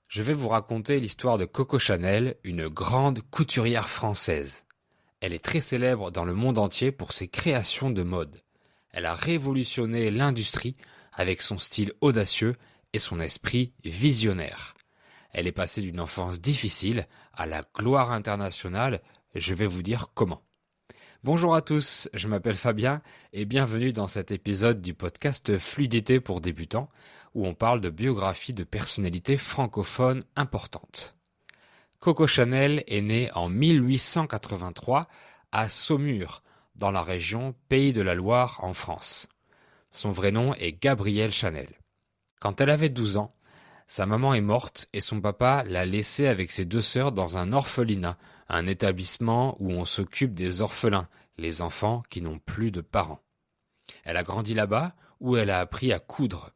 Je vais vous raconter l'histoire de Coco Chanel, une grande couturière française. Elle est très célèbre dans le monde entier pour ses créations de mode. Elle a révolutionné l'industrie avec son style audacieux et son esprit visionnaire. Elle est passée d'une enfance difficile à la gloire internationale, je vais vous dire comment. Bonjour à tous, je m'appelle Fabien et bienvenue dans cet épisode du podcast Fluidité pour débutants où on parle de biographie de personnalités francophones importantes. Coco Chanel est née en 1883 à Saumur, dans la région Pays de la Loire en France. Son vrai nom est Gabrielle Chanel. Quand elle avait 12 ans, sa maman est morte et son papa l'a laissée avec ses deux sœurs dans un orphelinat, un établissement où on s'occupe des orphelins, les enfants qui n'ont plus de parents. Elle a grandi là-bas où elle a appris à coudre.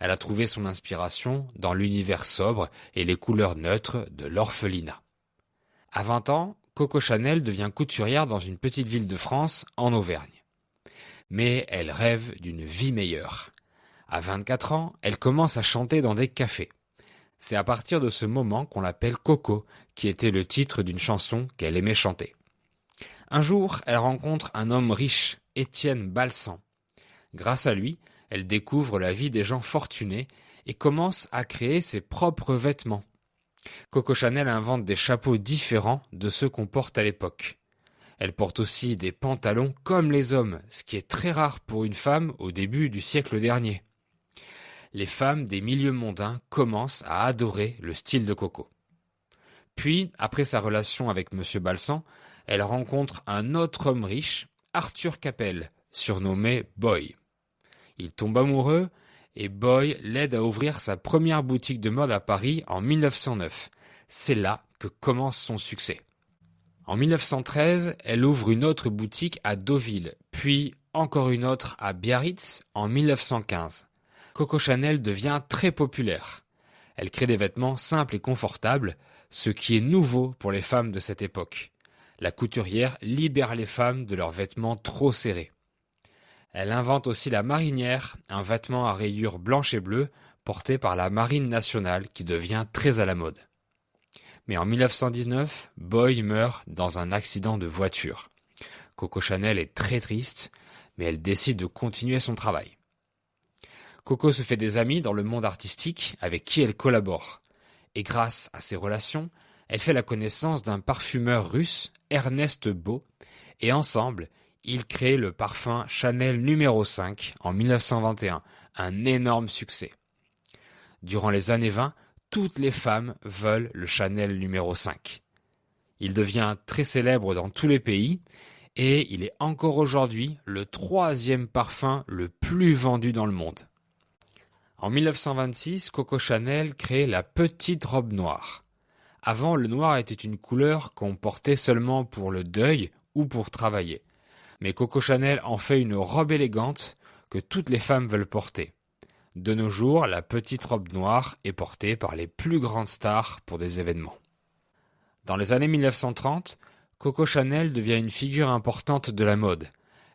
Elle a trouvé son inspiration dans l'univers sobre et les couleurs neutres de l'orphelinat. À 20 ans, Coco Chanel devient couturière dans une petite ville de France, en Auvergne. Mais elle rêve d'une vie meilleure. À 24 ans, elle commence à chanter dans des cafés. C'est à partir de ce moment qu'on l'appelle Coco, qui était le titre d'une chanson qu'elle aimait chanter. Un jour, elle rencontre un homme riche, Étienne Balsan. Grâce à lui, elle découvre la vie des gens fortunés et commence à créer ses propres vêtements. Coco Chanel invente des chapeaux différents de ceux qu'on porte à l'époque. Elle porte aussi des pantalons comme les hommes, ce qui est très rare pour une femme au début du siècle dernier. Les femmes des milieux mondains commencent à adorer le style de Coco. Puis, après sa relation avec M. Balsan, elle rencontre un autre homme riche, Arthur Capel, surnommé Boy. Il tombe amoureux et Boy l'aide à ouvrir sa première boutique de mode à Paris en 1909. C'est là que commence son succès. En 1913, elle ouvre une autre boutique à Deauville, puis encore une autre à Biarritz en 1915. Coco Chanel devient très populaire. Elle crée des vêtements simples et confortables, ce qui est nouveau pour les femmes de cette époque. La couturière libère les femmes de leurs vêtements trop serrés. Elle invente aussi la marinière, un vêtement à rayures blanches et bleues porté par la Marine nationale qui devient très à la mode. Mais en 1919, Boy meurt dans un accident de voiture. Coco Chanel est très triste, mais elle décide de continuer son travail. Coco se fait des amis dans le monde artistique avec qui elle collabore. Et grâce à ses relations, elle fait la connaissance d'un parfumeur russe, Ernest Beau, et ensemble, ils créent le parfum Chanel numéro 5 en 1921, un énorme succès. Durant les années 20, toutes les femmes veulent le Chanel numéro 5. Il devient très célèbre dans tous les pays et il est encore aujourd'hui le 3e parfum le plus vendu dans le monde. En 1926, Coco Chanel crée la petite robe noire. Avant, le noir était une couleur qu'on portait seulement pour le deuil ou pour travailler. Mais Coco Chanel en fait une robe élégante que toutes les femmes veulent porter. De nos jours, la petite robe noire est portée par les plus grandes stars pour des événements. Dans les années 1930, Coco Chanel devient une figure importante de la mode.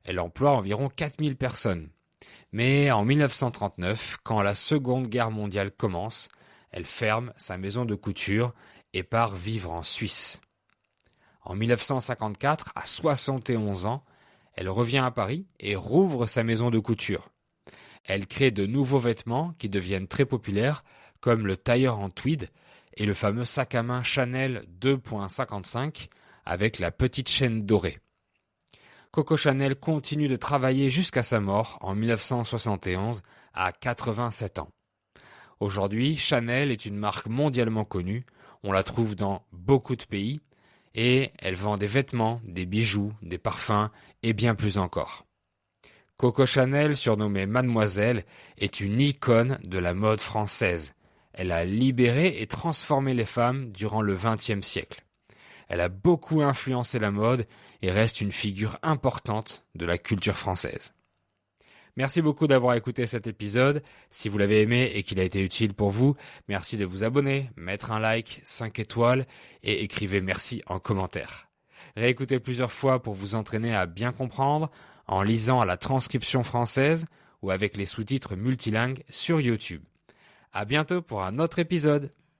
Elle emploie environ 4000 personnes. Mais en 1939, quand la Seconde Guerre mondiale commence, elle ferme sa maison de couture et part vivre en Suisse. En 1954, à 71 ans, elle revient à Paris et rouvre sa maison de couture. Elle crée de nouveaux vêtements qui deviennent très populaires, comme le tailleur en tweed et le fameux sac à main Chanel 2.55 avec la petite chaîne dorée. Coco Chanel continue de travailler jusqu'à sa mort en 1971 à 87 ans. Aujourd'hui, Chanel est une marque mondialement connue, on la trouve dans beaucoup de pays, et elle vend des vêtements, des bijoux, des parfums et bien plus encore. Coco Chanel, surnommée Mademoiselle, est une icône de la mode française. Elle a libéré et transformé les femmes durant le XXe siècle. Elle a beaucoup influencé la mode et reste une figure importante de la culture française. Merci beaucoup d'avoir écouté cet épisode. Si vous l'avez aimé et qu'il a été utile pour vous, merci de vous abonner, mettre un like, 5 étoiles et écrivez merci en commentaire. Réécoutez plusieurs fois pour vous entraîner à bien comprendre en lisant à la transcription française ou avec les sous-titres multilingues sur YouTube. À bientôt pour un autre épisode.